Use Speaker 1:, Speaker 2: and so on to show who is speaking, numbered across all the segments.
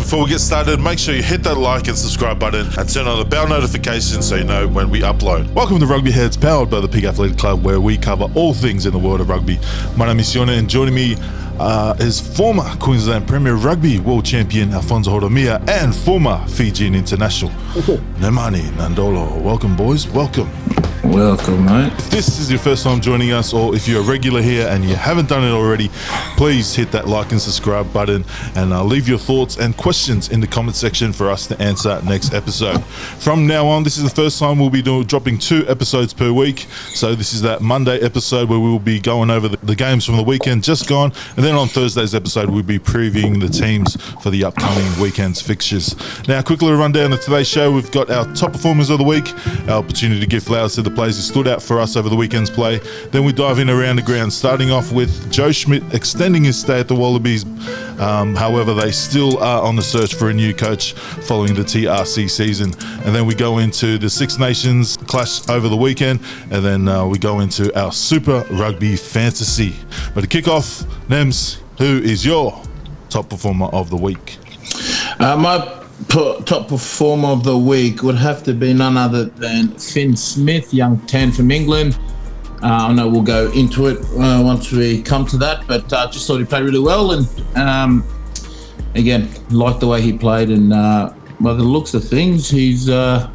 Speaker 1: before we get started, make sure you hit that like and subscribe button and turn on the bell notification so you know when we upload. Welcome to Rugby Heads, powered by the Pig Athletic Club, where we cover all things in the world of rugby. My name is Yona, and joining me is former Queensland Premier Rugby World Champion Alfonso Horomia and former Fijian International Nemani Nandolo. Welcome, boys. Welcome.
Speaker 2: Welcome, mate.
Speaker 1: If this is your first time joining us, or if you're a regular here and you haven't done it already, please hit that like and subscribe button and leave your thoughts and questions in the comment section for us to answer next episode. From now on, this is the first time we'll be dropping 2 episodes per week. So this is that Monday episode where we will be going over the games from the weekend just gone, and then on Thursday's episode we'll be previewing the teams for the upcoming weekend's fixtures. Now, quickly to run down to today's show, we've got our top performers of the week, our opportunity to give flowers to the players who stood out for us over the weekend's play. Then we dive in around the ground, starting off with Joe Schmidt extending his stay at the Wallabies. However, they still are on the search for a new coach following the TRC season. And then we go into the Six Nations clash over the weekend, and then we go into our Super Rugby Fantasy. But to kick off, Nems, who is your top performer of the week?
Speaker 2: My top performer of the week would have to be none other than Finn Smith, young 10 from England. I know we'll go into it once we come to that, but just thought he played really well, and again, liked the way he played, and by the looks of things, he's got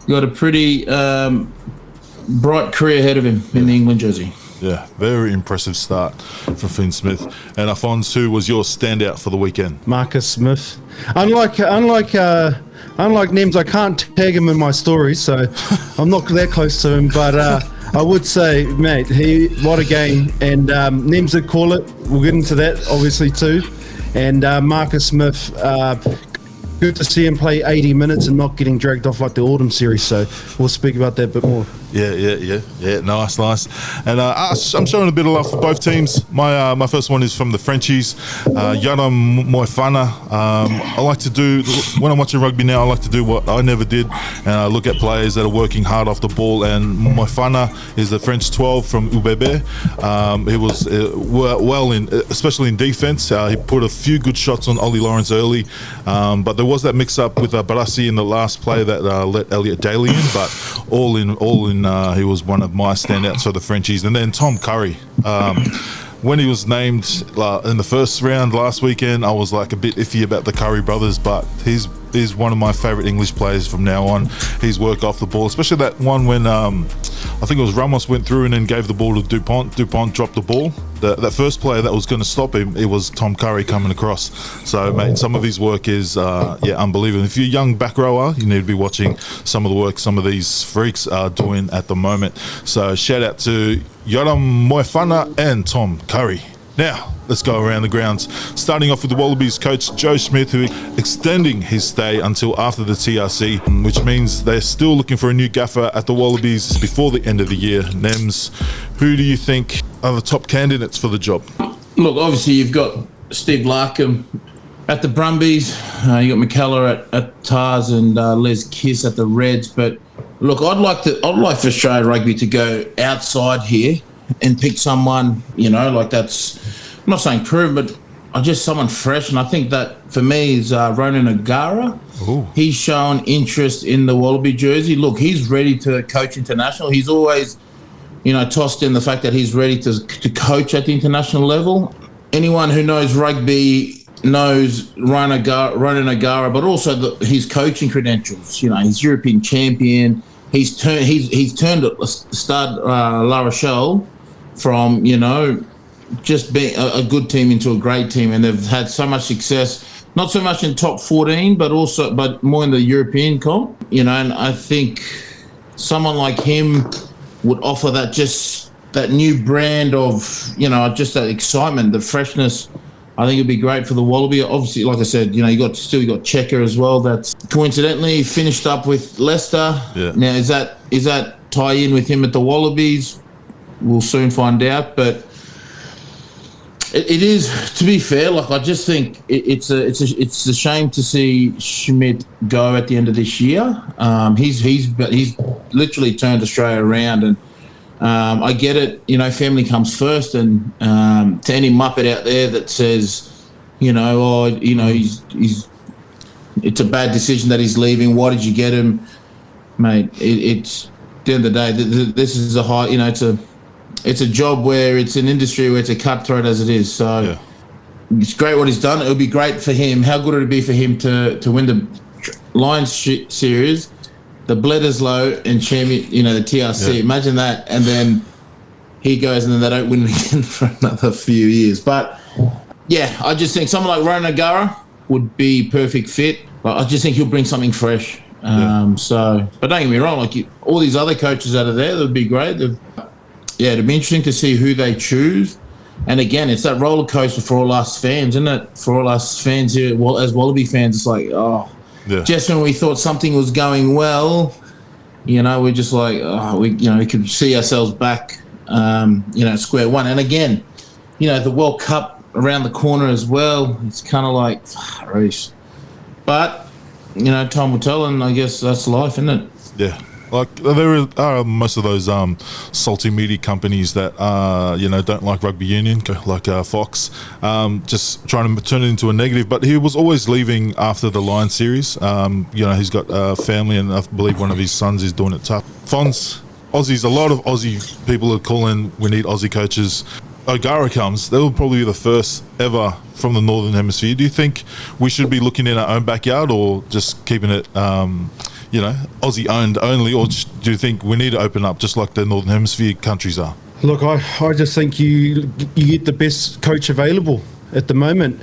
Speaker 2: a pretty bright career ahead of him in the England jersey.
Speaker 1: Yeah, very impressive start from Finn Smith. And Alphonse, who was your standout for the weekend?
Speaker 3: Marcus Smith. Unlike Nems, I can't tag him in my stories, so I'm not that close to him. But I would say, mate, what a game. And Nems did call it. We'll get into that, obviously, too. And Marcus Smith, good to see him play 80 minutes and not getting dragged off like the Autumn series. So we'll speak about that a bit more. Yeah. Nice.
Speaker 1: And I'm showing a bit of love for both teams. My first one is from the Frenchies, Yaram Moefana. I like to do, when I'm watching rugby now, I like to do what I never did, and I look at players that are working hard off the ball. And Moefana is the French 12 from UBB. He was well in, especially in defense. He put a few good shots on Ollie Lawrence early, but there was that mix-up with Barassi in the last play that let Elliot Daly in. But all in, he was one of my standouts for the Frenchies. And then Tom Curry, when he was named in the first round last weekend, I was like a bit iffy about the Curry brothers, but he's one of my favourite English players from now on. His work off the ball, especially that one when I think it was Ramos went through and then gave the ball to Dupont. Dupont dropped the ball. That first player that was going to stop him, it was Tom Curry coming across. So, mate, some of his work is unbelievable. If you're a young back rower, you need to be watching some of the work some of these freaks are doing at the moment. So, shout out to Yaram Moefana and Tom Curry. Now, let's go around the grounds. Starting off with the Wallabies coach, Joe Smith, who is extending his stay until after the TRC, which means they're still looking for a new gaffer at the Wallabies before the end of the year. Nems, who do you think are the top candidates for the job?
Speaker 2: Look, obviously you've got Steve Larkham at the Brumbies, you got McKellar at Tars, and Les Kiss at the Reds. But look, I'd like for Australia Rugby to go outside here and pick someone, like that's, I'm not saying proven, but just someone fresh. And I think that for me is Ronan O'Gara. Ooh. He's shown interest in the Wallaby jersey. Look, he's ready to coach international. He's always, tossed in the fact that he's ready to coach at the international level. Anyone who knows rugby knows Ronan O'Gara, but also his coaching credentials. He's European champion. He's turned Stade La Rochelle from, just being a good team into a great team, and they've had so much success, not so much in top 14, but more in the European comp, and I think someone like him would offer that new brand of, just that excitement, the freshness. I think it'd be great for the Wallaby. Obviously, like I said, you got Checker as well. That's coincidentally finished up with Leicester. Yeah. Now, is that tie in with him at the Wallabies? We'll soon find out. But it is, to be fair, like I just think it's a shame to see Schmidt go at the end of this year. He's literally turned Australia around, and I get it. Family comes first, and to any muppet out there that says, he's it's a bad decision that he's leaving. Why did you get him, mate? It's at the end of the day. This is a high. You know, it's a job where it's an industry where it's a cutthroat as it is. So it's great what he's done. It would be great for him. How good would it be for him to win the Lions series, the Bledisloe and champion, you know, the TRC.
Speaker 1: Yeah.
Speaker 2: Imagine that, and then he goes and then they don't win again for another few years. But yeah, I just think someone like Ronan O'Gara would be perfect fit. But I just think he'll bring something fresh. So, but don't get me wrong, like all these other coaches out of there, that'd be great. It'd be interesting to see who they choose. And again, it's that roller coaster for all us fans, isn't it? For all us fans here, as Wallaby fans, it's like, just when we thought something was going well, you know, we're just like, we could see ourselves back, square one. And again, you know, the World Cup around the corner as well. It's kind of like, but you know, time will tell, and I guess that's life, isn't it?
Speaker 1: Yeah. Like there are most of those salty media companies that don't like rugby union, like Fox, just trying to turn it into a negative. But he was always leaving after the Lions series. He's got a family, and I believe one of his sons is doing it tough. Fonz, Aussies, a lot of Aussie people are calling, we need Aussie coaches. O'Gara comes, they'll probably be the first ever from the Northern Hemisphere. Do you think we should be looking in our own backyard, or just keeping it Aussie owned only, or do you think we need to open up just like the Northern Hemisphere countries are?
Speaker 3: Look, I just think you get the best coach available at the moment,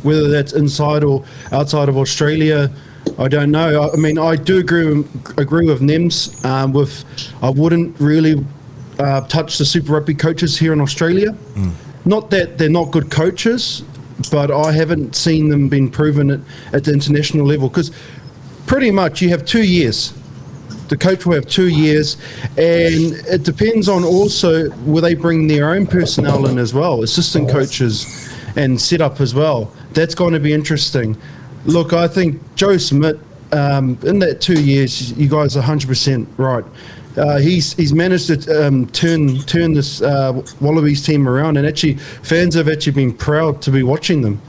Speaker 3: whether that's inside or outside of Australia. I don't know. I mean, I do agree with Nems. I wouldn't really touch the Super Rugby coaches here in Australia. Not that they're not good coaches, but I haven't seen them being proven at the international level, because pretty much you have 2 years. The coach will have 2 years, and it depends on also will they bring their own personnel in as well, assistant coaches and set up as well. That's going to be interesting. Look, I think Joe Schmidt, in that 2 years, you guys are 100% right. He's managed to turn this Wallabies team around, and actually fans have actually been proud to be watching them.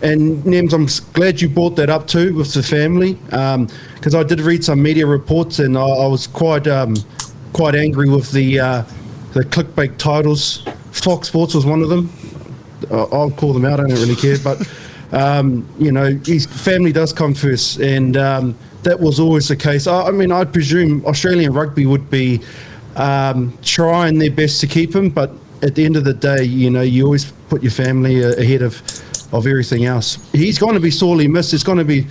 Speaker 3: And Nems, I'm glad you brought that up too with the family, because I did read some media reports, and I was quite angry with the clickbait titles. Fox Sports was one of them. I'll call them out. I don't really care, but his family does come first, and that was always the case. I mean, I presume Australian rugby would be trying their best to keep him, but at the end of the day, you always put your family ahead of everything else. He's going to be sorely missed. It's going to be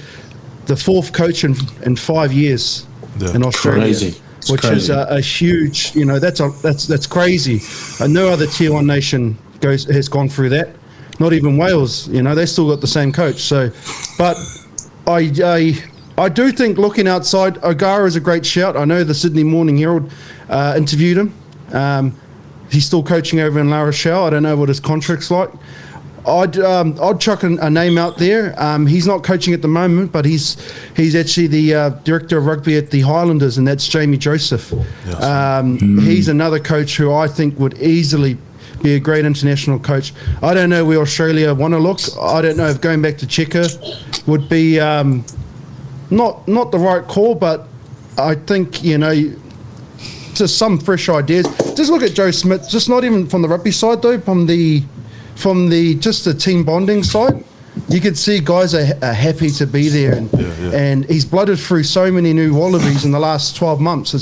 Speaker 3: the fourth coach in 5 years in Australia, which is a huge. That's crazy. No other Tier 1 nation has gone through that. Not even Wales. They still got the same coach. So, but I do think, looking outside, O'Gara is a great shout. I know the Sydney Morning Herald interviewed him. He's still coaching over in La Rochelle. I don't know what his contract's like. I'd chuck a name out there. He's not coaching at the moment, but he's actually the director of rugby at the Highlanders, and that's Jamie Joseph. Yes. He's another coach who I think would easily be a great international coach. I don't know where Australia want to look. I don't know if going back to Checker would be not the right call, but I think just some fresh ideas. Just look at Joe Smith. Just not even from the rugby side though, from the just the team bonding side, you could see guys are happy to be there, and he's blooded through so many new Wallabies in the last 12 months.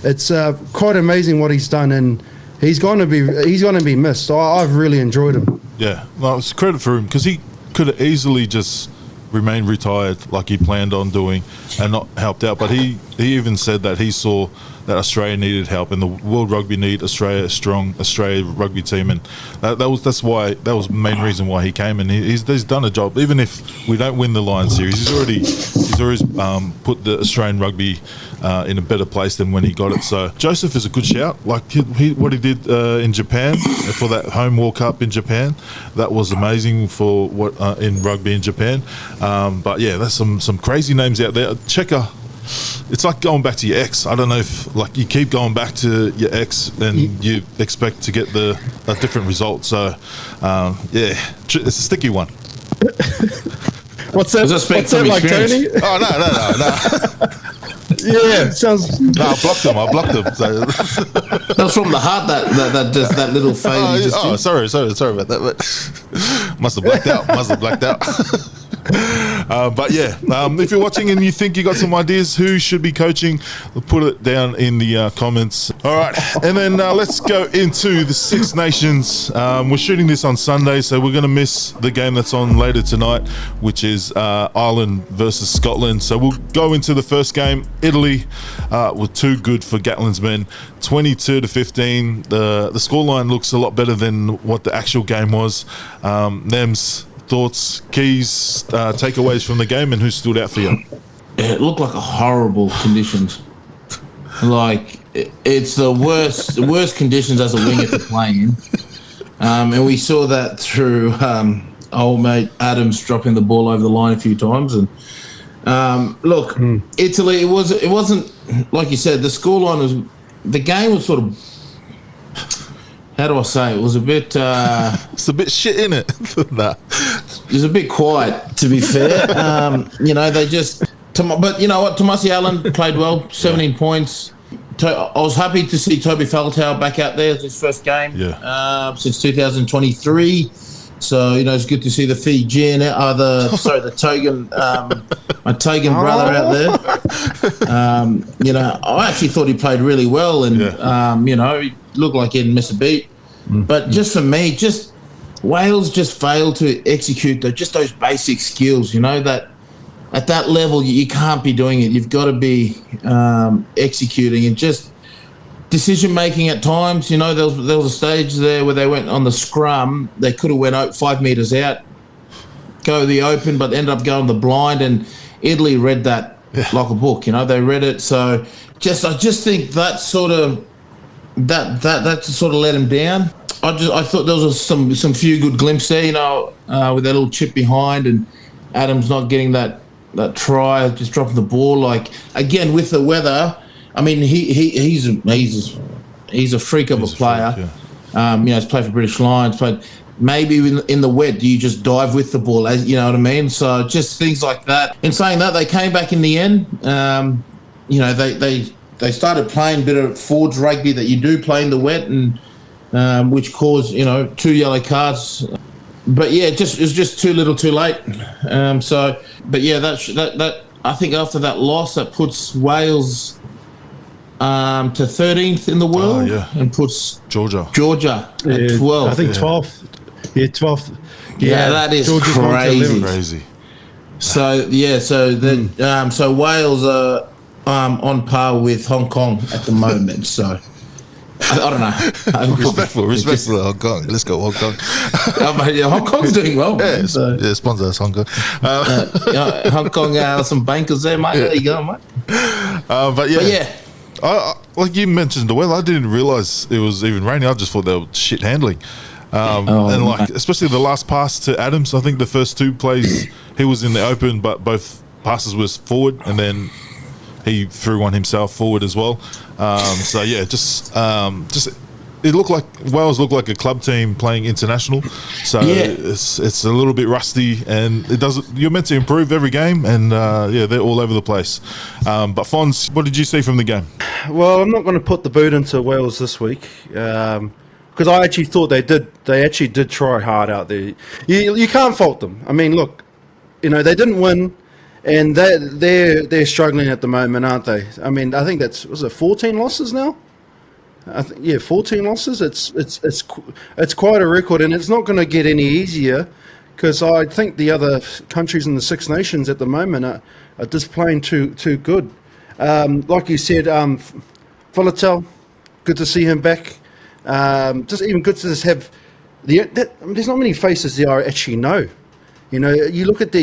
Speaker 3: It's quite amazing what he's done, and he's going to be missed. I've really enjoyed him.
Speaker 1: Yeah, well, it's credit for him, because he could have easily just remained retired like he planned on doing and not helped out. But he even said that he saw that Australia needed help, and the World Rugby need a strong Australia rugby team, and that was the main reason why he came. And he's done a job. Even if we don't win the Lions series, he's already put the Australian rugby in a better place than when he got it. So Joseph is a good shout. Like what he did in Japan for that home World Cup in Japan, that was amazing for what in rugby in Japan. But yeah, there's some crazy names out there. Checker. It's like going back to your ex. I don't know if you keep going back to your ex and you expect to get a different result. So, it's a sticky one.
Speaker 3: What's that?
Speaker 2: Does that speak
Speaker 3: What's that
Speaker 2: from
Speaker 3: like,
Speaker 2: experience?
Speaker 3: Tony?
Speaker 1: Oh no.
Speaker 3: Yeah, sounds.
Speaker 1: No, I blocked him. So.
Speaker 2: That's from the heart. That little fade. You just did.
Speaker 1: Sorry about that. Must have blacked out. But yeah, if you're watching and you think you got some ideas who should be coaching, put it down in the comments. All right, and then let's go into the Six Nations. We're shooting this on Sunday, so we're going to miss the game that's on later tonight, which is Ireland versus Scotland. So we'll go into the first game. Italy were too good for Gatland's men, 22-15. The scoreline looks a lot better than what the actual game was. Nems, thoughts, keys, takeaways from the game, and who stood out for you?
Speaker 2: It looked like a horrible conditions. Like it's the worst conditions as a winger to play in, and we saw that through old mate Adams dropping the ball over the line a few times. And Italy, it wasn't like you said. The scoreline was, the game was sort of, how do I say? It was a bit.
Speaker 1: It's a bit shit, innit? Nah.
Speaker 2: It was a bit quiet, to be fair. They just. But you know what? Tomasi Allen played well, 17 points. I was happy to see Toby Faletau back out there. It's his first game since 2023. So it's good to see the Fijian, the Togan, my Togan brother out there. I actually thought he played really well, and he looked like he didn't miss a beat. But just for me, Wales just failed to execute those basic skills. That at that level you can't be doing it. You've got to be executing, and just decision making at times. There was a stage there where they went on the scrum. They could have went out 5 meters out, go the open, but ended up going the blind. And Italy read that like a book. They read it. So I just think that sort of let him down. I thought there was some few good glimpses there. With that little chip behind, and Adams not getting that try, just dropping the ball. Like again with the weather. I mean, he's a freak of a player. He's played for British Lions, but maybe in the wet, do you just dive with the ball? You know what I mean? So just things like that. In saying that, they came back in the end. They started playing a bit of forwards rugby that you do play in the wet, and which caused 2 yellow cards. But yeah, it was just too little, too late. That I think after that loss, that puts Wales to 13th in the world, and puts Georgia at 12th.
Speaker 3: I think 12th. Yeah, 12th.
Speaker 2: Yeah, that is crazy. So so Wales are on par with Hong Kong at the moment. So I don't know.
Speaker 1: Respectful to Hong Kong. Let's go Hong Kong.
Speaker 2: Hong Kong's doing well.
Speaker 1: Sponsor us, Hong Kong.
Speaker 2: Hong Kong, some bankers there, mate. There you go, mate.
Speaker 1: But yeah. Like you mentioned the weather, I didn't realise it was even raining. I just thought they were shit handling. Especially the last pass to Adams. I think the first 2 plays he was in the open, but both passes was forward, and then he threw one himself forward as well. It looked like Wales looked like a club team playing international. So it's a little bit rusty, and you're meant to improve every game, and they're all over the place. But Fonz, what did you see from the game?
Speaker 3: Well, I'm not going to put the boot into Wales this week, because I actually thought they actually did try hard out there. You can't fault them. I mean, look, they didn't win, and they're struggling at the moment, aren't they? I mean, I think was it 14 losses now? 14 losses. It's quite a record, and it's not going to get any easier, because I think the other countries in the Six Nations at the moment are just playing too good. Like you said, Faletau, good to see him back. Just even good to just have there's not many faces there I actually know. You look at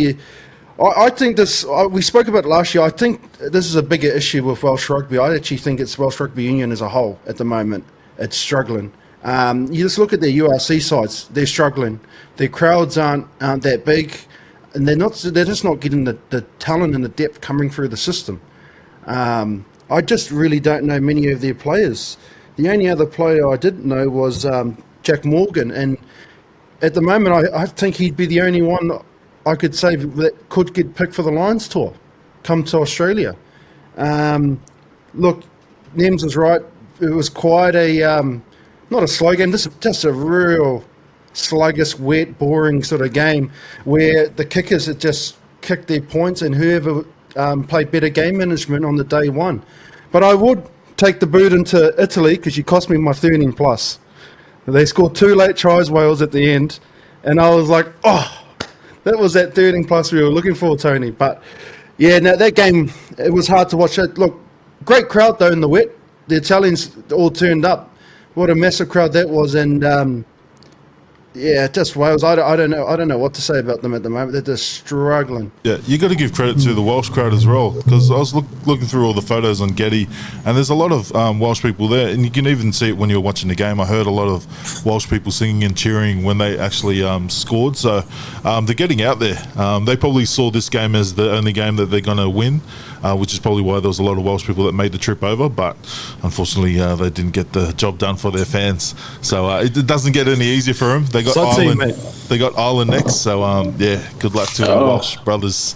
Speaker 3: I think this, we spoke about it last year. I think this is a bigger issue with Welsh rugby. I actually think it's Welsh Rugby Union as a whole at the moment. It's struggling. You just look at their URC sides. They're struggling. Their crowds aren't that big, and they're just not getting the talent and the depth coming through the system. I just really don't know many of their players. The only other player I didn't know was Jack Morgan, and at the moment I think he'd be the only one I could say that could get picked for the Lions tour, come to Australia. Look, Nems is right. It was quite a, not a slow game, just a real sluggish, wet, boring sort of game where the kickers had just kicked their points and whoever played better game management on the day won. But I would take the boot into Italy because you cost me my 13 plus. They scored 2 late tries, Wales, at the end. And I was like, oh, that was that 13 plus we were looking for, Tony. But yeah, no, that game, it was hard to watch. Look, great crowd though in the wet. The Italians all turned up. What a massive crowd that was. And yeah, just Wales. I don't know what to say about them at the moment. They're just struggling.
Speaker 1: Yeah, you got to give credit to the Welsh crowd as well, because I was looking through all the photos on Getty, and there's a lot of Welsh people there, and you can even see it when you're watching the game. I heard a lot of Welsh people singing and cheering when they actually scored. So they're getting out there. They probably saw this game as the only game that they're going to win, which is probably why there was a lot of Welsh people that made the trip over. But unfortunately, they didn't get the job done for their fans. So it doesn't get any easier for them. They got Ireland next, so yeah, good luck to our Welsh brothers.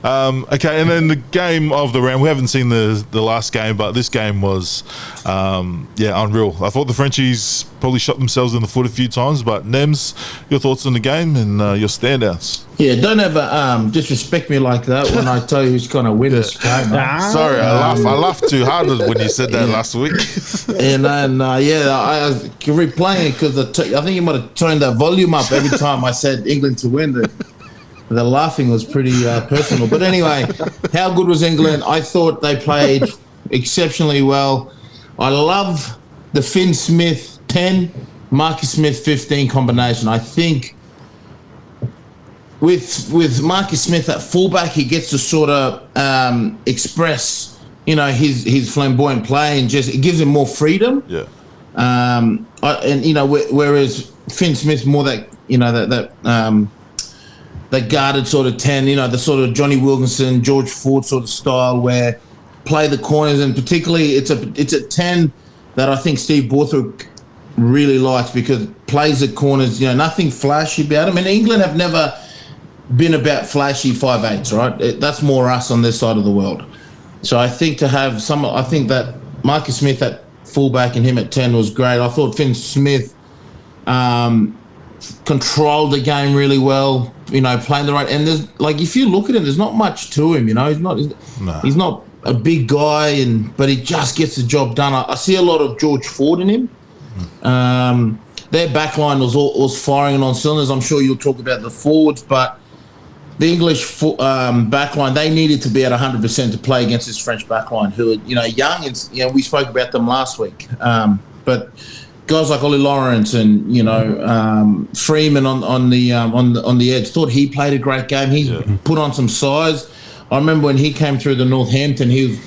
Speaker 1: Okay, and then the game of the round. We haven't seen the last game, but this game was unreal. I thought the Frenchies probably shot themselves in the foot a few times, but Nems, your thoughts on the game and your standouts?
Speaker 2: Yeah, don't ever disrespect me like that when I tell you who's going to win this game.
Speaker 1: Sorry, I laughed too hard when you said that last week.
Speaker 2: And then, I was replaying it because I think you might have turned that volume up every time I said England to win. The laughing was pretty personal. But anyway, how good was England? I thought they played exceptionally well. I love the Finn Smith 10, Marcus Smith 15 combination. I think with Marcus Smith at fullback, he gets to sort of express, his flamboyant play, and just it gives him more freedom.
Speaker 1: Yeah.
Speaker 2: Whereas Finn Smith more that guarded sort of 10, the sort of Johnny Wilkinson, George Ford sort of style where play the corners, and particularly it's a 10 that I think Steve Borthwick really likes because plays the corners, nothing flashy about him. And England have never been about flashy 5'8", right? That's more us on this side of the world. So I think that Marcus Smith at fullback and him at 10 was great. I thought Finn Smith controlled the game really well, playing the right. And there's if you look at him, there's not much to him, he's not a big guy, but he just gets the job done. I see a lot of George Ford in him. Their backline was firing on cylinders. I'm sure you'll talk about the forwards, but the English backline, they needed to be at 100% to play against this French backline, who are young, and we spoke about them last week. But guys like Ollie Lawrence and Freeman on the edge, thought he played a great game. He put on some size. I remember when he came through the Northampton, he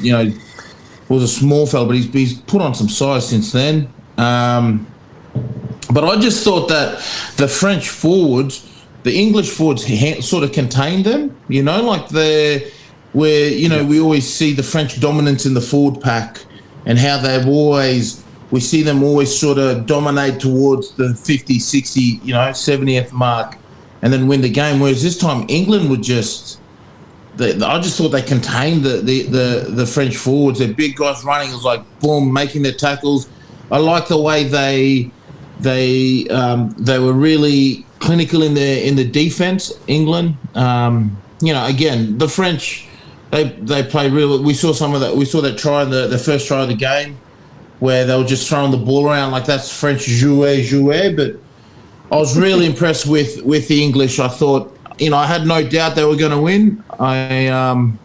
Speaker 2: was a small fella, but he's put on some size since then. But I just thought that the French forwards, the English forwards sort of contained them, we always see the French dominance in the forward pack and how we see them always sort of dominate towards the 50, 60, 70th mark and then win the game. Whereas this time England would I just thought they contained the French forwards. Their big guys running, it was like boom, making their tackles. I like the way they were really clinical in the defense. England, again, the French, they play real. We saw some of that. We saw that try, the first try of the game, where they were just throwing the ball around like that's French jouer. But I was really impressed with the English. I thought, I had no doubt they were going to win. And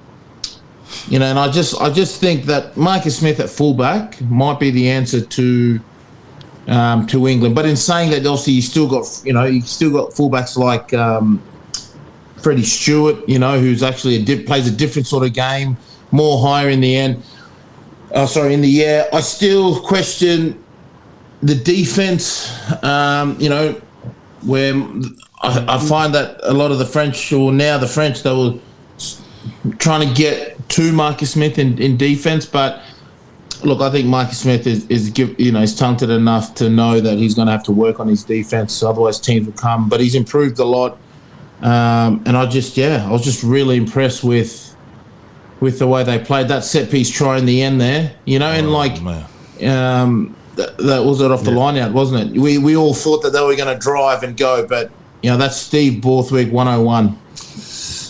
Speaker 2: I just think that Marcus Smith at fullback might be the answer to England. But in saying that, obviously you still got fullbacks like Freddie Stewart, who's actually plays a different sort of game, more higher in the end. In the air. I still question the defense. Where I find that a lot of the French, they were trying to get to Marcus Smith in defense, but look, I think Marcus Smith is talented enough to know that he's going to have to work on his defense, otherwise teams will come. But he's improved a lot And I was just really impressed with the way they played that set piece try in the end there, and that was it off the line out, wasn't it? We all thought that they were going to drive and go, but that's Steve Borthwick 101.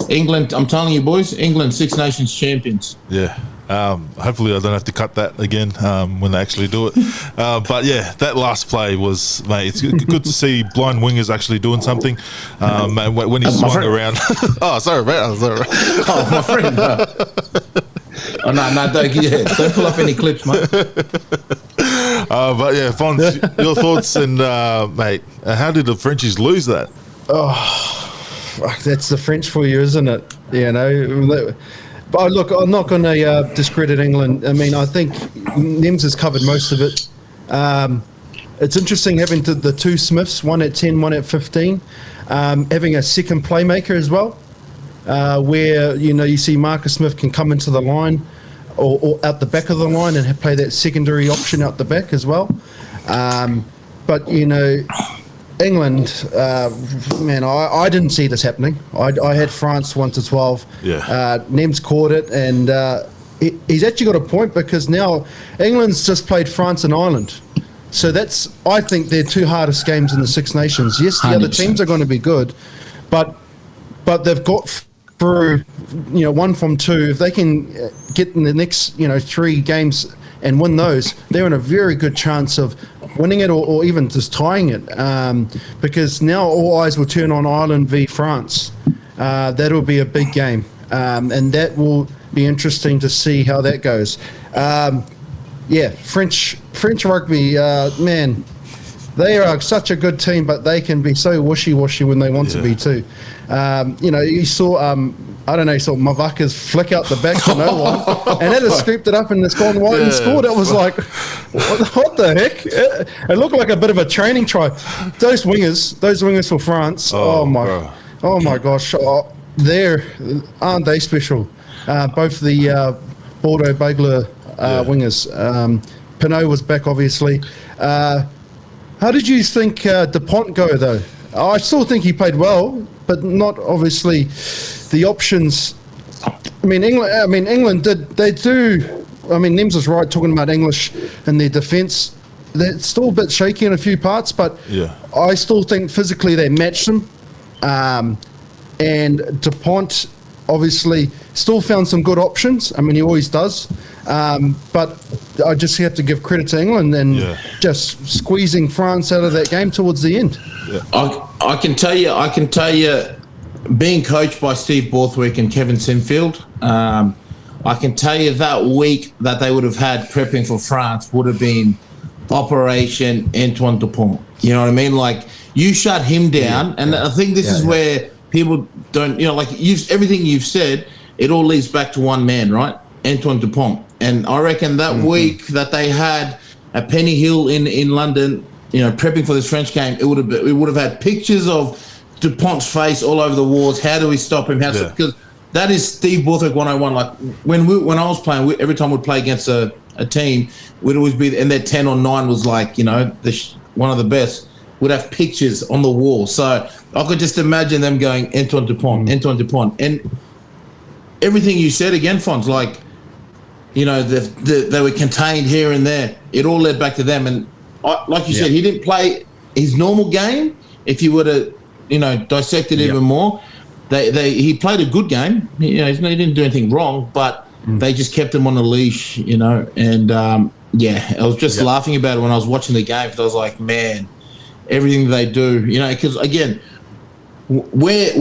Speaker 2: England, I'm telling you, boys, England Six Nations champions.
Speaker 1: Yeah. Hopefully I don't have to cut that again when they actually do it. But yeah, that last play was, mate, it's good to see blind wingers actually doing something. And when he swung around. Oh, sorry, mate.
Speaker 2: Oh, my friend. Oh, no, don't pull up any clips, mate.
Speaker 1: But yeah, Fons, your thoughts and, mate, how did the Frenchies lose that?
Speaker 3: Oh, that's the French for you, isn't it? But look, I'm not going to discredit England. I mean, I think Nems has covered most of it. It's interesting having the two Smiths, one at 10, one at 15, having a second playmaker as well, where, you see Marcus Smith can come into the line or out the back of the line and play that secondary option out the back as well. But, England, man, I didn't see this happening. I had France 1-12.
Speaker 1: Yeah.
Speaker 3: Nems caught it, and he's actually got a point because now England's just played France and Ireland. So I think they're two hardest games in the Six Nations. Yes, the 100%. Other teams are going to be good, but they've got through, one from two. If they can get in the next, 3 games and win those, they're in a very good chance of winning it or even just tying it, because now all eyes will turn on Ireland v France. That'll be a big game, and that will be interesting to see how that goes. French rugby, man, they are such a good team, but they can be so wishy-washy when they want to be too. You saw you saw Mavaka's flick out the back to no one, and it has scooped it up and it's gone wide and scored. It was like, what the heck? It looked like a bit of a training try. Those wingers for France, oh my gosh, aren't they special? Both the Bordeaux Bagler wingers. Pinot was back, obviously. How did you think Dupont go, though? I still think he played well, but not obviously the options. I mean, England they do. I mean, Nems was right talking about English and their defence. They're still a bit shaky in a few parts, but I still think physically they matched them. And Dupont obviously still found some good options. I mean, he always does. But I just have to give credit to England and just squeezing France out of that game towards the end.
Speaker 2: Yeah. I can tell you, being coached by Steve Borthwick and Kevin Sinfield, I can tell you that week that they would have had prepping for France would have been Operation Antoine Dupont. You know what I mean? Like, you shut him down, and I think this is where people don't, everything you've said, it all leads back to one man, right? Antoine Dupont. And I reckon that week that they had at Penny Hill in London, prepping for this French game, it would have had pictures of Dupont's face all over the walls. How do we stop him? Because that is Steve Borthwick 101. Like when I was playing, every time we'd play against a team, we'd always be, and their 10 or 9 was like, one of the best, would have pictures on the wall. So I could just imagine them going Antoine Dupont. And everything you said again, Fons, like, they were contained here and there. It all led back to them. And like you said, he didn't play his normal game. If you were to, dissect it even more, he played a good game. He didn't do anything wrong, but they just kept him on a leash, And I was just laughing about it when I was watching the game, because I was like, man, everything they do, because again, where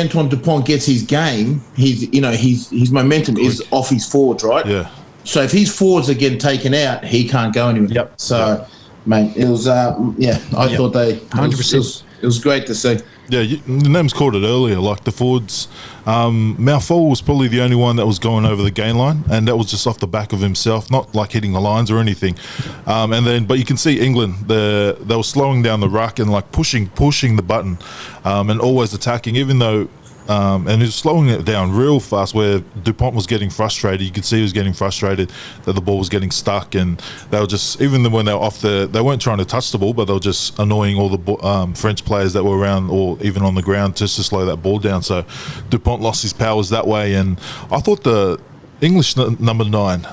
Speaker 2: Antoine Dupont gets his game, his momentum is off his forwards, right? Yeah. So if his forwards are getting taken out, he can't go anywhere. Yep. So, mate, it was I thought they 100%. It was great to see.
Speaker 1: Yeah, the name's called it earlier. Like the forwards, Malfoy was probably the only one that was going over the gain line, and that was just off the back of himself, not like hitting the lines or anything. But you can see England, they were slowing down the ruck and like pushing the button, and always attacking. Even though and he was slowing it down real fast where Dupont was getting frustrated. You could see he was getting frustrated that the ball was getting stuck, and they were just, even when they were off they weren't trying to touch the ball, but they were just annoying all the French players that were around or even on the ground just to slow that ball down. So Dupont lost his powers that way, and I thought the English number 9,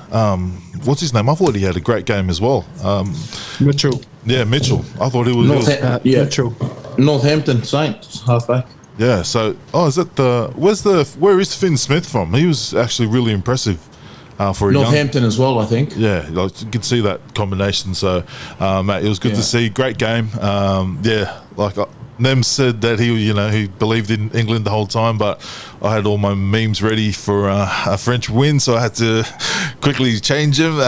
Speaker 1: what's his name? I thought he had a great game as well.
Speaker 3: Mitchell.
Speaker 1: Yeah, Mitchell. I thought he was.
Speaker 3: Mitchell.
Speaker 2: Northampton Saints halfback.
Speaker 1: Yeah. So, is that where is Finn Smith from? He was actually really impressive for a
Speaker 2: Northampton as well, I think.
Speaker 1: Yeah, like, you could see that combination. So, mate, it was good to see. Great game. Nem said that he believed in England the whole time, but I had all my memes ready for a French win, so I had to quickly change them.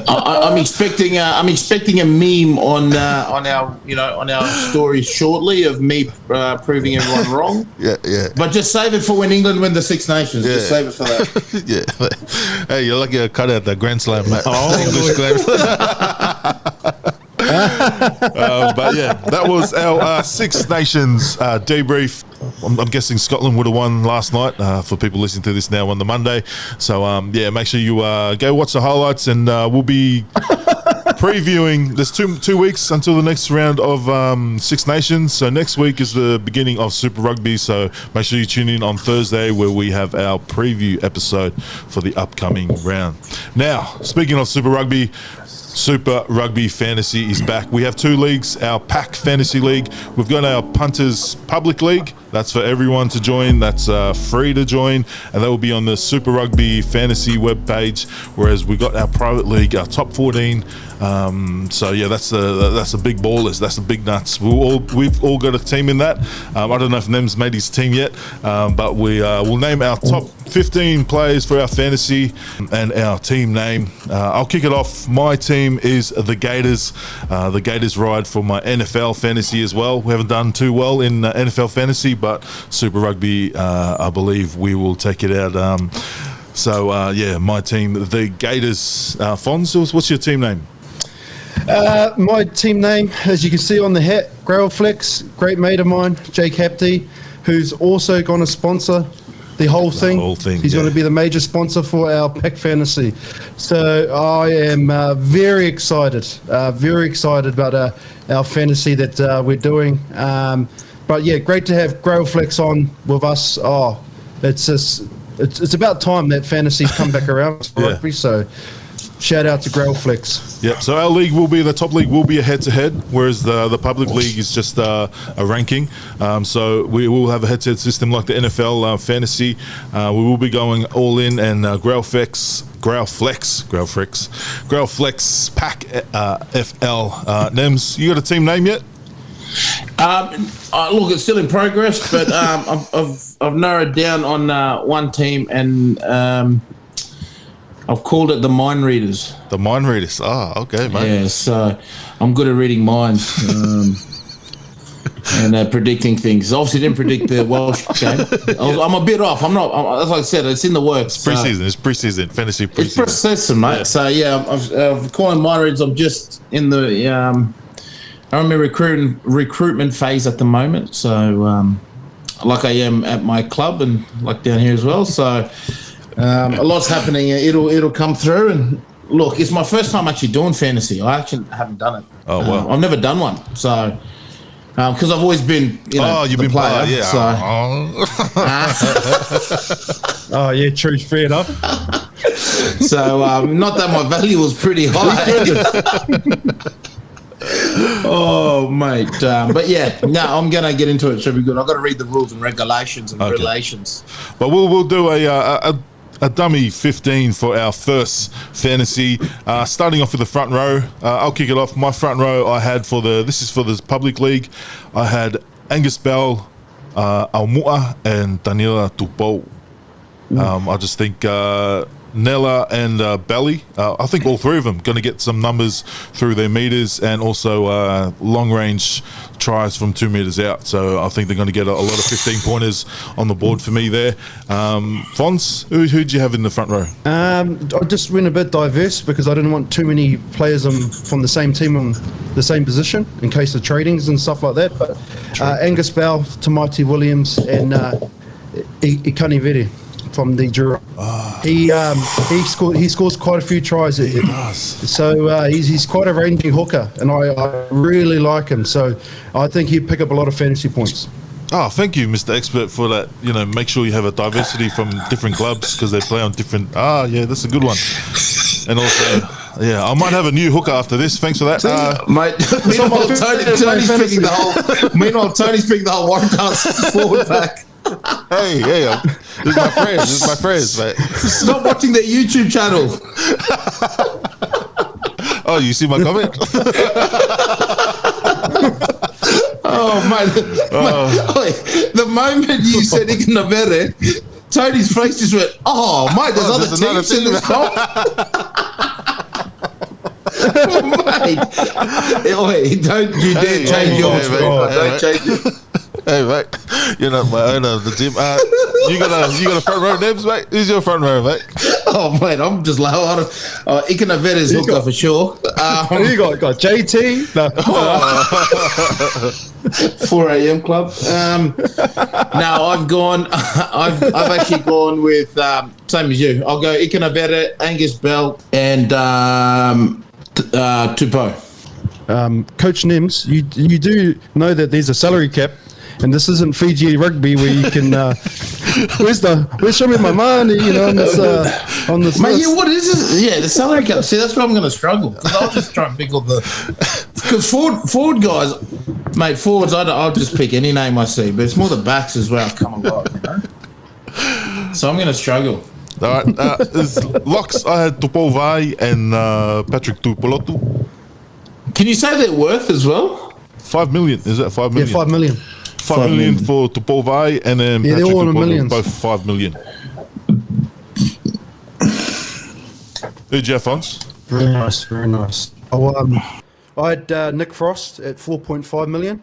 Speaker 2: I'm expecting a meme on our story shortly of me proving everyone wrong.
Speaker 1: Yeah.
Speaker 2: But just save it for when England win the Six Nations.
Speaker 1: Yeah.
Speaker 2: Just save it for that.
Speaker 1: Yeah. Hey, you're lucky I cut out that Grand Slam, mate. English Grand but yeah, that was our Six Nations debrief. I'm guessing Scotland would have won last night for people listening to this now on the Monday. So, make sure you go watch the highlights, and we'll be previewing. There's two weeks until the next round of Six Nations. So next week is the beginning of Super Rugby. So make sure you tune in on Thursday where we have our preview episode for the upcoming round. Now, speaking of Super Rugby, Super Rugby Fantasy is back. We have 2 leagues, our Pack Fantasy League. We've got our Punters Public League. That's for everyone to join. That's free to join, and that will be on the Super Rugby Fantasy webpage. Whereas we got our private league, our top 14. That's the big ballers. That's the big nuts. We've all got a team in that. I don't know if Nem's made his team yet, but we'll name our top 15 players for our fantasy and our team name. I'll kick it off. My team is the Gators. The Gators ride for my NFL fantasy as well. We haven't done too well in NFL fantasy, but Super Rugby, I believe we will take it out. My team, the Gators. Fonz, what's your team name?
Speaker 3: My team name, as you can see on the hat, Grailflex, great mate of mine, Jake Hapty, who's also going to sponsor the whole thing. He's going to be the major sponsor for our Pack Fantasy. So I am very excited about our fantasy that we're doing. But yeah, great to have Grailflex on with us. It's about time that fantasy's come back around for rugby. So shout out to Grailflex.
Speaker 1: Yep. So our league will be, the top league will be a head-to-head, whereas the public league is just a ranking. So we will have a head-to-head system like the NFL fantasy. We will be going all in, and Grailflex Pack FL. Nems, you got a team name yet?
Speaker 2: Look, it's still in progress, but I've narrowed down on one team, and I've called it the Mind Readers.
Speaker 1: The Mind Readers. Oh, okay, mate.
Speaker 2: Yeah, so I'm good at reading minds and predicting things. Obviously, didn't predict the Welsh game. I'm a bit off. As I said, it's in the works.
Speaker 1: It's preseason. It's preseason. Fantasy preseason.
Speaker 2: It's preseason, mate. Yeah. So yeah, I'm calling Mind Readers. I'm just in the I'm in recruitment phase at the moment. So like I am at my club and like down here as well. So. A lot's happening. It'll come through, and look, it's my first time actually doing fantasy. I actually haven't done it.
Speaker 1: Oh wow!
Speaker 2: I've never done one, so because I've always been,
Speaker 1: you've been
Speaker 2: player.
Speaker 1: Yeah.
Speaker 3: Oh yeah, true, fair enough.
Speaker 2: So not that my value was pretty high. Oh mate, but yeah, no, I'm gonna get into it. Should be good. I've got to read the rules and regulations and relations.
Speaker 1: But we'll do a dummy 15 for our first fantasy. Starting off with the front row, I'll kick it off. My front row, I had this is for the public league. I had Angus Bell, Aumua, and Daniela Tupou. I just think Nella and Belly. I think all three of them going to get some numbers through their meters and also long range tries from 2 meters out. So I think they're going to get a lot of 15 pointers on the board for me there. Fons, who'd you have in the front row?
Speaker 3: I just went a bit diverse because I didn't want too many players from the same team on the same position in case of tradings and stuff like that. But Angus Bell, Tamati Williams, and Ikani Vere from the Jura. He scores quite a few tries. So he's quite a rangy hooker, and I really like him. So I think he'd pick up a lot of fantasy points.
Speaker 1: Oh, thank you, Mr. Expert, for that. Make sure you have a diversity from different clubs because they play on different. Yeah, that's a good one. And also, I might have a new hooker after this. Thanks for that,
Speaker 2: mate. Meanwhile, Tony's picking the whole Waratahs forward pack.
Speaker 1: Hey, this is my friends. This is my friends, mate.
Speaker 2: Stop watching their YouTube channel.
Speaker 1: Oh, you see my comment?
Speaker 2: Oh, mate. The moment you said Ikanavere, Tony's face just went, oh, mate, there's other teams in this comp. Mate. Don't you dare change yours. Don't change it.
Speaker 1: Hey, mate, you're not my owner of the team. You got a front row, Nebs, mate? Who's your front row, mate?
Speaker 2: Oh, mate, I'm just low. Ikanavere's hooker for sure.
Speaker 3: Who you got JT? No.
Speaker 2: 4 a.m. club. No, I've actually gone with same as you. I'll go Ikanavere, Angus Bell, and Tupou.
Speaker 3: Coach Nims, you do know that there's a salary cap. And this isn't Fiji rugby where you can. Where's show me my money? On this.
Speaker 2: Mate, what is this? Yeah, the salary cap. See, that's where I'm going to struggle because I'll just try and pick all because forward guys, mate, forwards. I'll just pick any name I see, but it's more the backs as well. Come alive, So I'm going to struggle.
Speaker 1: All right, locks. I had Tupovai and Patrick Tupolotu.
Speaker 2: Can you say their worth as well?
Speaker 1: 5 million. Is that 5 million?
Speaker 3: Yeah, 5 million.
Speaker 1: 5 million for Tupovai and then Patrick
Speaker 3: they're all in
Speaker 1: Tupolotu,
Speaker 3: millions.
Speaker 1: both 5 million. Who'd you have, Fons?
Speaker 3: Very nice, very nice. I had Nick Frost at 4.5 million.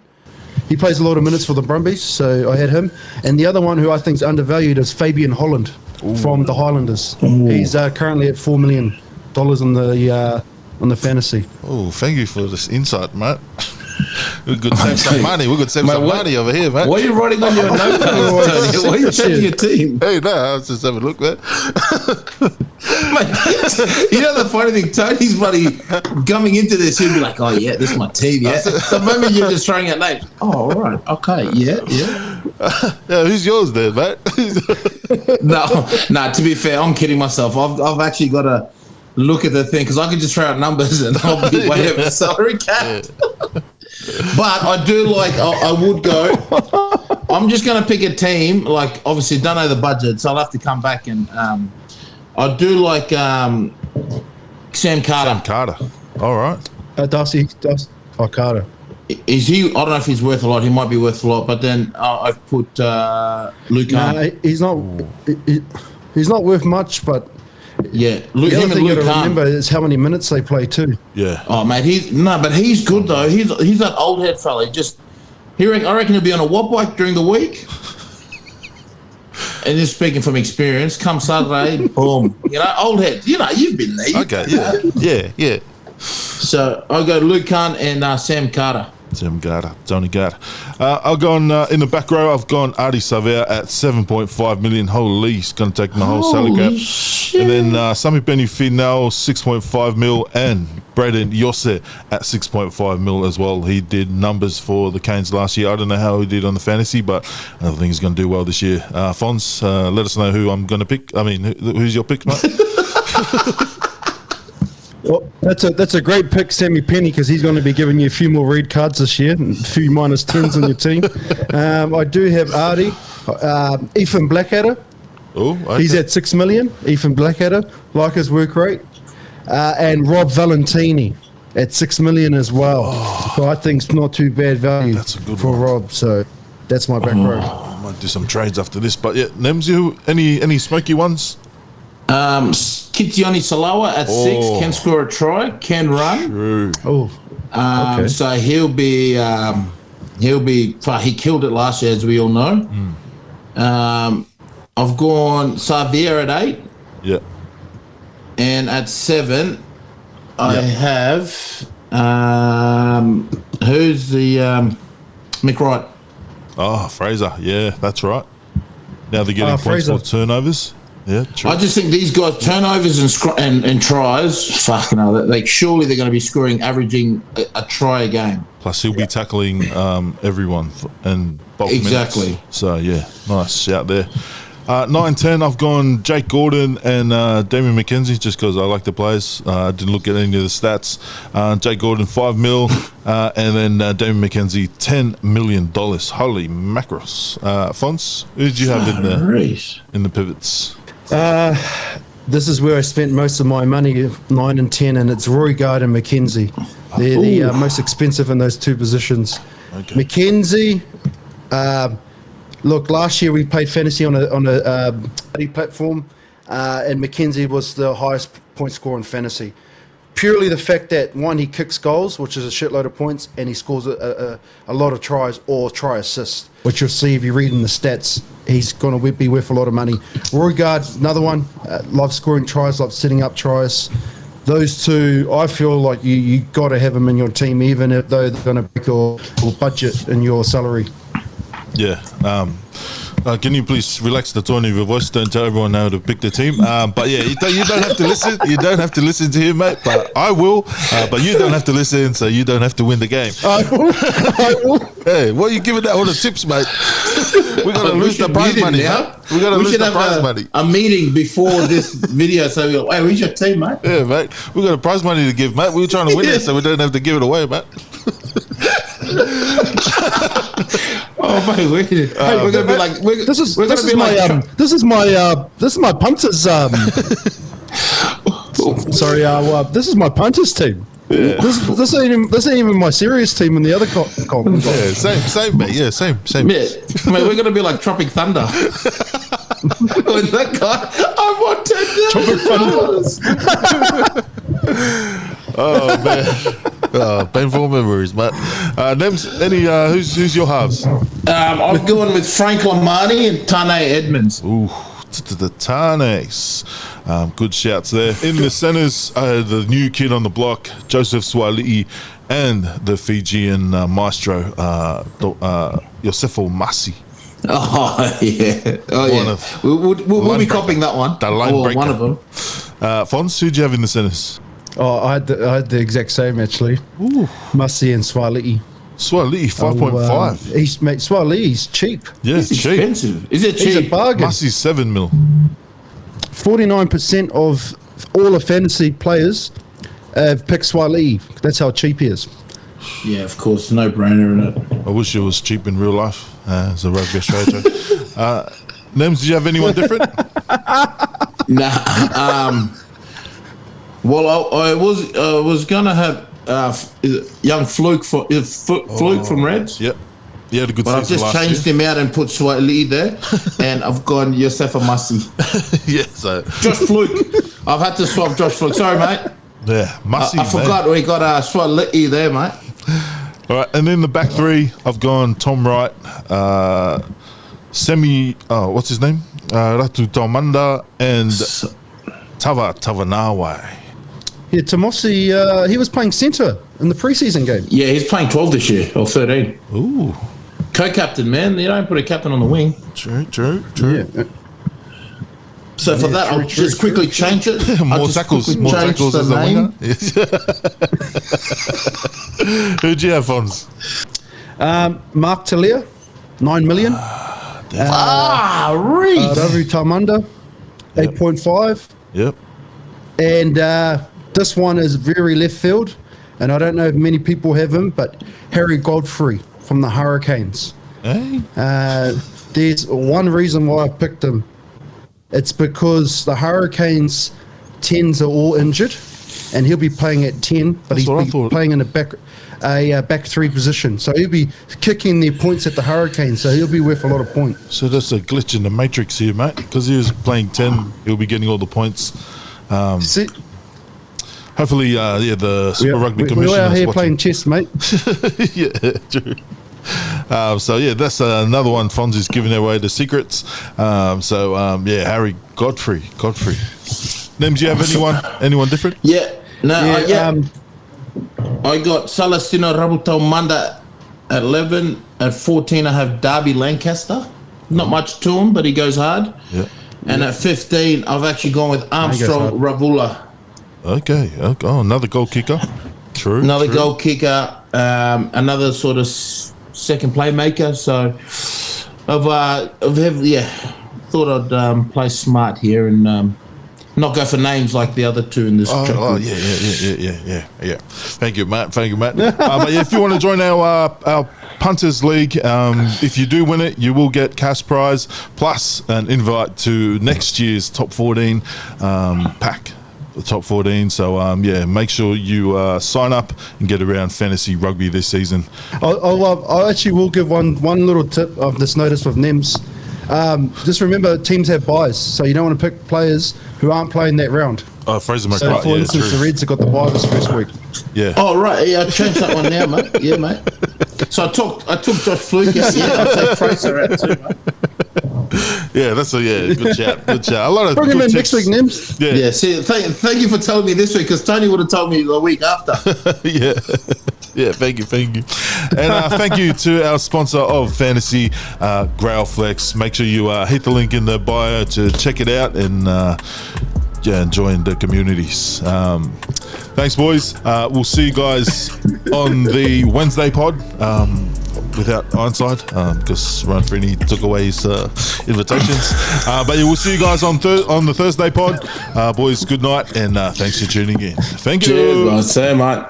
Speaker 3: He plays a lot of minutes for the Brumbies, so I had him. And the other one who I think is undervalued is Fabian Holland from the Highlanders. He's currently at $4 million on the fantasy.
Speaker 1: Oh, thank you for this insight, mate. We could save some money. We could save some money over here, mate.
Speaker 2: What are you writing on your notepad, Tony? Why are you checking your team?
Speaker 1: Hey, no, I was just having a look, man.
Speaker 2: Mate, the funny thing, Tony's buddy coming into this, he'll be like, oh, yeah, this is my team, yeah. The moment you're just throwing out names, oh, all right, okay, yeah.
Speaker 1: Yeah, who's yours there, mate?
Speaker 2: No, to be fair, I'm kidding myself. I've actually got to look at the thing because I can just throw out numbers and I'll be way over the salary cap. But I do like, I would go, I'm just going to pick a team, like obviously don't know the budget, so I'll have to come back and I do like Sam Carter.
Speaker 1: Sam Carter, all right.
Speaker 3: Darcy Carter.
Speaker 2: Is he, I don't know if he's worth a lot, he might be worth a lot, but then I've put Luke Hunt.
Speaker 3: No, he's not worth much, but
Speaker 2: yeah,
Speaker 3: the other thing you got to remember is how many minutes they play too.
Speaker 1: Yeah.
Speaker 2: Oh, mate, but he's good though. He's that old head fella. I reckon he'll be on a watt bike during the week. And just speaking from experience, come Saturday, boom. Old head. You've been there.
Speaker 1: Okay. Yeah.
Speaker 2: So I'll go Luke Hunt and Sam Carter.
Speaker 1: Tony Carter. I'll go on in the back row. I've gone Artie Savea at 7.5 million. Holy, he's going to take my whole salary cap.
Speaker 2: Shit.
Speaker 1: And then Sami Penny-Finau, 6.5 mil, and Braden Yosse at 6.5 mil as well. He did numbers for the Canes last year. I don't know how he did on the fantasy, but I think he's going to do well this year. Fons, let us know who I'm going to pick. I mean, who's your pick, mate?
Speaker 3: Well, that's a great pick, Sammy Penny, because he's going to be giving you a few more red cards this year, and a few -10s on your team. I do have Artie, Ethan Blackadder.
Speaker 1: Oh, okay.
Speaker 3: He's at 6 million. Ethan Blackadder, like his work rate, and Rob Valentini at 6 million as well. So I think it's not too bad value for Rob. So that's my back row.
Speaker 1: I might do some trades after this, but yeah, Nems, any smoky ones?
Speaker 2: Kitioni Salawa at 6 can score a try, can run.
Speaker 1: True.
Speaker 3: Oh, okay.
Speaker 2: So he'll be he killed it last year, as we all know. I've gone Xavier at 8,
Speaker 1: Yeah.
Speaker 2: and at 7 I have who's the Mick Wright.
Speaker 1: Oh, Fraser. Yeah, that's right. Now they're getting points
Speaker 3: Fraser.
Speaker 1: for turnovers. Yeah, true.
Speaker 2: I just think these guys turnovers and tries. Fucking hell, surely they're going to be scoring, averaging a try a game.
Speaker 1: Plus, he'll be tackling everyone and bulk
Speaker 2: Exactly.
Speaker 1: minutes. So, yeah, nice shout there. 9-10, I've gone Jake Gordon and Damien McKenzie just because I like the players. I didn't look at any of the stats. Jake Gordon, $5 million, and then Damien McKenzie, $10 million. Holy macros. Fonts, who did you have in the pivots?
Speaker 3: This is where I spent most of my money, 9 and 10, and it's Roy Guard and McKenzie. They're the most expensive in those two positions.
Speaker 1: Okay.
Speaker 3: McKenzie, look, last year we played fantasy on a platform, and McKenzie was the highest point scorer in fantasy. Purely the fact that, one, he kicks goals, which is a shitload of points, and he scores a lot of tries or try assists, which you'll see if you read in the stats. He's going to be worth a lot of money. Roy Guard, another one, loves scoring tries, loves setting up tries. Those two, I feel like you got to have them in your team, even if they're going to break your budget and your salary.
Speaker 1: Yeah. Can you please relax the tone of your voice? Don't tell everyone how to pick the team. But yeah, you don't have to listen. You don't have to listen to him, mate. But I will. But you don't have to listen, so you don't have to win the game.
Speaker 3: I will.
Speaker 1: Hey, what are you giving out all the tips, mate? We're gonna lose the prize money. We're gonna lose the prize money.
Speaker 2: A meeting before this video, so we go, hey, who's your team, mate?
Speaker 1: Yeah, mate. We got a prize money to give, mate. We're trying to win it, so we don't have to give it away, mate.
Speaker 2: Oh mate, we're gonna be like,
Speaker 3: This is my punters. Sorry, this is my punters team.
Speaker 1: Yeah.
Speaker 3: This ain't even my serious team in the other column.
Speaker 1: Yeah, same, mate. Yeah, same.
Speaker 2: Yeah, mate, we're gonna be like Tropic Thunder. When that guy, I want $10.
Speaker 1: Oh man, painful memories, mate. Nems, who's your halves?
Speaker 2: I've gone with Frank Lomani and Tane Edmonds.
Speaker 1: Ooh, the Tarnex. Good shouts there. In the centres, the new kid on the block, Joseph Swali'i, and the Fijian maestro, Yosefo Masi.
Speaker 2: Oh yeah, we'll be copying that one.
Speaker 1: The line breaker.
Speaker 2: One of them.
Speaker 1: Fons, who'd you have in the centres?
Speaker 3: Oh, I had the exact same actually.
Speaker 1: Ooh,
Speaker 3: Masi and Swali'i.
Speaker 1: Swali'i 5.5.
Speaker 3: Swali'i's cheap.
Speaker 1: Yeah,
Speaker 2: It's
Speaker 1: cheap.
Speaker 2: expensive. Is it cheap?
Speaker 3: He's a bargain.
Speaker 1: Masi's $7 million.
Speaker 3: 49% of all the fantasy players have picked Swali'i. That's how cheap he is.
Speaker 2: Yeah, of course, no brainer in it.
Speaker 1: I wish it was cheap in real life. As a Rugby Australia joke. Nems, do you have anyone different?
Speaker 2: Nah. Well, I was gonna have young Fluke from Reds.
Speaker 1: Yep. He had a good
Speaker 2: But I've
Speaker 1: season
Speaker 2: just
Speaker 1: last
Speaker 2: changed
Speaker 1: year.
Speaker 2: him out and put Swati there, and I've gone Yosefa Masi.
Speaker 1: Yeah, so
Speaker 2: Josh Fluke. I've had to swap Josh Fluke. Sorry, mate.
Speaker 1: yeah, Masi.
Speaker 2: I forgot we got Swati there, mate.
Speaker 1: All right, and then the back three, I've gone Tom Wright, what's his name? Ratu Taumanda and Tavanawai.
Speaker 3: Yeah, Tomosi, he was playing centre in the preseason game.
Speaker 2: Yeah, he's playing 12 this year, or 13.
Speaker 1: Ooh,
Speaker 2: Co-captain, man. You don't put a captain on the wing.
Speaker 1: true.
Speaker 3: Yeah.
Speaker 2: So for that, I'll just quickly change it.
Speaker 1: More tackles as a winger. Who'd you have, Fons?
Speaker 3: Mark Talia, 9 million.
Speaker 2: Reese.
Speaker 3: Ravu Taumanda, 8.5.
Speaker 1: Yep.
Speaker 3: And this one is very left field, and I don't know if many people have him, but Harry Godfrey from the Hurricanes.
Speaker 1: Hey.
Speaker 3: There's one reason why I picked him. It's because the Hurricanes 10s are all injured, and he'll be playing at 10, but
Speaker 1: That's what I
Speaker 3: he's
Speaker 1: thought.
Speaker 3: playing in a back three position. So he'll be kicking their points at the Hurricanes, so he'll be worth a lot of points.
Speaker 1: So that's a glitch in the matrix here, mate. Because he was playing 10, he'll be getting all the points.
Speaker 3: See,
Speaker 1: Hopefully, the Super Rugby
Speaker 3: we're
Speaker 1: Commission
Speaker 3: out
Speaker 1: is
Speaker 3: here
Speaker 1: watching.
Speaker 3: playing chess, mate.
Speaker 1: Yeah, true. So yeah, that's another one. Fonzie's giving away the secrets. Harry Godfrey. Nims, do you have anyone different?
Speaker 2: Yeah. No,
Speaker 3: Yeah,
Speaker 2: I got Salastino Rabuto Manda at 11. At 14, I have Darby Lancaster. Not much to him, but he goes hard.
Speaker 1: Yeah.
Speaker 2: And at 15, I've actually gone with Armstrong Ravula.
Speaker 1: Okay. Oh, another goal kicker. True.
Speaker 2: Another
Speaker 1: true.
Speaker 2: goal kicker. Another sort of second playmaker. So thought I'd play smart here and not go for names like the other two in this track.
Speaker 1: Yeah. Thank you, Matt. But yeah, if you want to join our Punters League, if you do win it, you will get cash prize plus an invite to next year's top 14 pack. The top 14. So make sure you sign up and get around fantasy rugby this season.
Speaker 3: I actually will give one little tip I've just noticed with NEMS. Just remember, teams have buys, so you don't want to pick players who aren't playing that round.
Speaker 1: Oh, Fraser
Speaker 3: So,
Speaker 1: McGrath.
Speaker 3: for instance,
Speaker 1: true.
Speaker 3: the Reds have got the buy this first week.
Speaker 1: Yeah.
Speaker 2: Oh, right. Yeah, I changed that one now, mate. Yeah, mate. So I took Josh Fluke out. Yeah, I'll take Fraser out too, mate.
Speaker 1: Yeah, that's good chat. Good chat. A lot of
Speaker 3: Bring him
Speaker 1: good
Speaker 3: in
Speaker 1: tips.
Speaker 3: next week, NEMS.
Speaker 2: Yeah, see, thank you for telling me this week, because Tony would have told me the week after.
Speaker 1: Yeah. Yeah, thank you. And thank you to our sponsor of Fantasy, Growlflex. Make sure you hit the link in the bio to check it out and join the communities. Thanks, boys. We'll see you guys on the Wednesday pod without Ironside because Ryan Freeney took away his invitations. But yeah, we'll see you guys on the Thursday pod. Boys, good night and thanks for tuning in. Thank you.
Speaker 2: Cheers, mate. See you, mate.